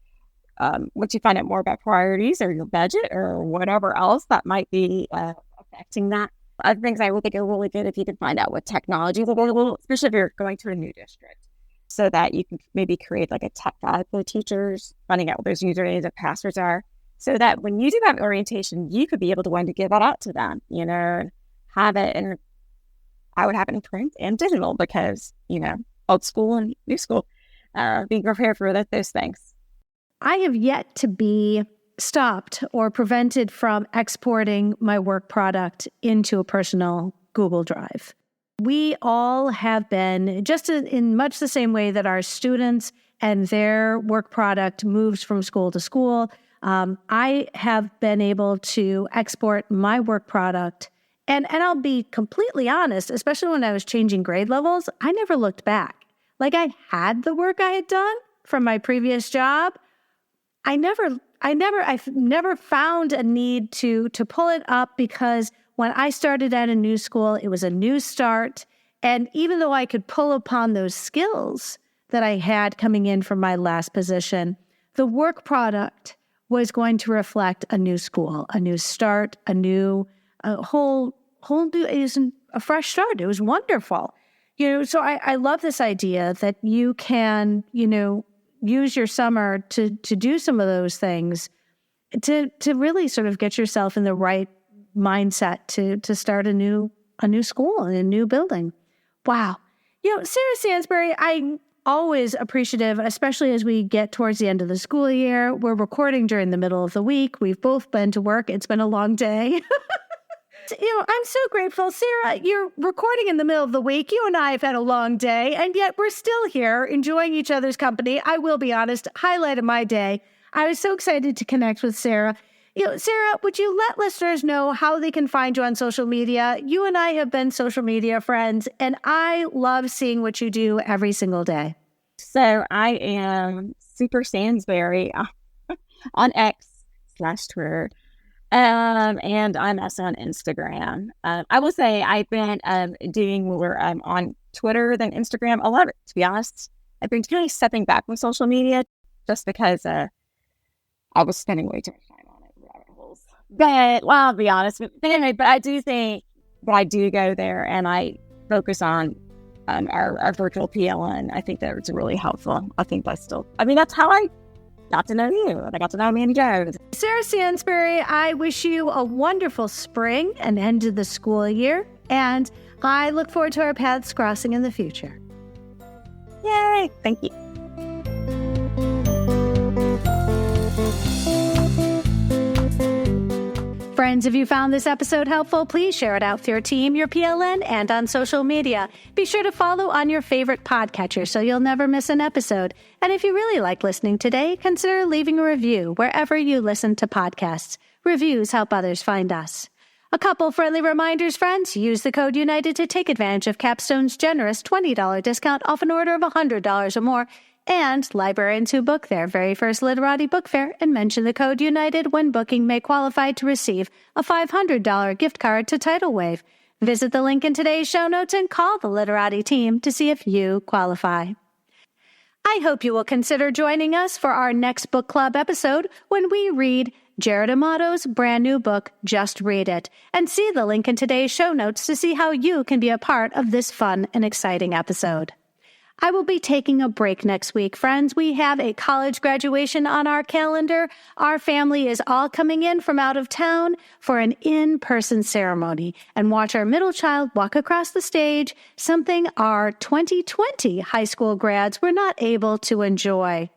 once you find out more about priorities or your budget or whatever else that might be affecting that. Other things I would think are really good if you can find out what technology is available, especially if you're going to a new district, so that you can maybe create like a tech guide for the teachers, finding out what those usernames and passwords are, so that when you do have orientation, you could be able to give that out to them, and have it. And I would have it in print and digital because, old school and new school, being prepared for those things. I have yet to be stopped or prevented from exporting my work product into a personal Google Drive. We all have been, just in much the same way that our students and their work product moves from school to school, I have been able to export my work product. And I'll be completely honest, especially when I was changing grade levels, I never looked back. Like, I had the work I had done from my previous job. I've never found a need to pull it up, because when I started at a new school, it was a new start. And even though I could pull upon those skills that I had coming in from my last position, the work product was going to reflect a new school, a new start, a whole new, it was a fresh start. It was wonderful. So I love this idea that you can, use your summer to do some of those things, to really sort of get yourself in the right mindset to start a new school in a new building. Wow. Sarah Sansbury, I'm always appreciative, especially as we get towards the end of the school year. We're recording during the middle of the week. We've both been to work. It's been a long day. I'm so grateful. Sarah, you're recording in the middle of the week. You and I have had a long day, and yet we're still here enjoying each other's company. I will be honest, highlight of my day. I was so excited to connect with Sarah. Sarah, would you let listeners know how they can find you on social media? You and I have been social media friends, and I love seeing what you do every single day. So I am Super Sansbury on X/Twitter. And I'm also on Instagram. I will say I've been doing more on Twitter than Instagram. A lot of it, to be honest. I've been kind of stepping back from social media just because I was spending way too much time on it. Rabbit holes. But, well, I'll be honest. But anyway, but I do think that I do go there and I focus on our virtual PLN. I think that it's really helpful. That's how I got to know you. I got to know Mandy Jones. Sarah Sansbury, I wish you a wonderful spring and end of the school year. And I look forward to our paths crossing in the future. Yay! Thank you. Friends, if you found this episode helpful, please share it out with your team, your PLN, and on social media. Be sure to follow on your favorite podcatcher so you'll never miss an episode. And if you really like listening today, consider leaving a review wherever you listen to podcasts. Reviews help others find us. A couple friendly reminders, friends. Use the code UNITED to take advantage of Capstone's generous $20 discount off an order of $100 or more. And librarians who book their very first Literati Book Fair and mention the code UNITED when booking may qualify to receive a $500 gift card to Titlewave. Visit the link in today's show notes and call the Literati team to see if you qualify. I hope you will consider joining us for our next book club episode when we read Jarred Amato's brand new book, Just Read It, and see the link in today's show notes to see how you can be a part of this fun and exciting episode. I will be taking a break next week, friends. We have a college graduation on our calendar. Our family is all coming in from out of town for an in-person ceremony and watch our middle child walk across the stage, something our 2020 high school grads were not able to enjoy.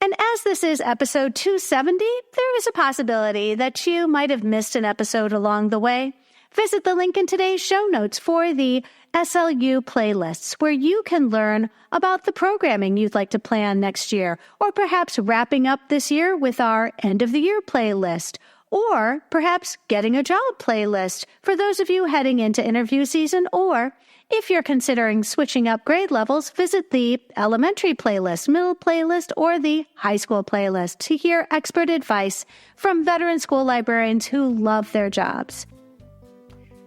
And as this is episode 270, there is a possibility that you might have missed an episode along the way. Visit the link in today's show notes for the SLU playlists, where you can learn about the programming you'd like to plan next year, or perhaps wrapping up this year with our end-of-the-year playlist, or perhaps getting a job playlist for those of you heading into interview season, or if you're considering switching up grade levels, visit the elementary playlist, middle playlist, or the high school playlist to hear expert advice from veteran school librarians who love their jobs.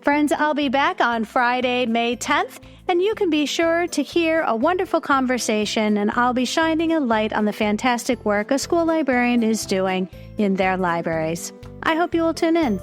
Friends, I'll be back on Friday, May 10th, and you can be sure to hear a wonderful conversation, and I'll be shining a light on the fantastic work a school librarian is doing in their libraries. I hope you will tune in.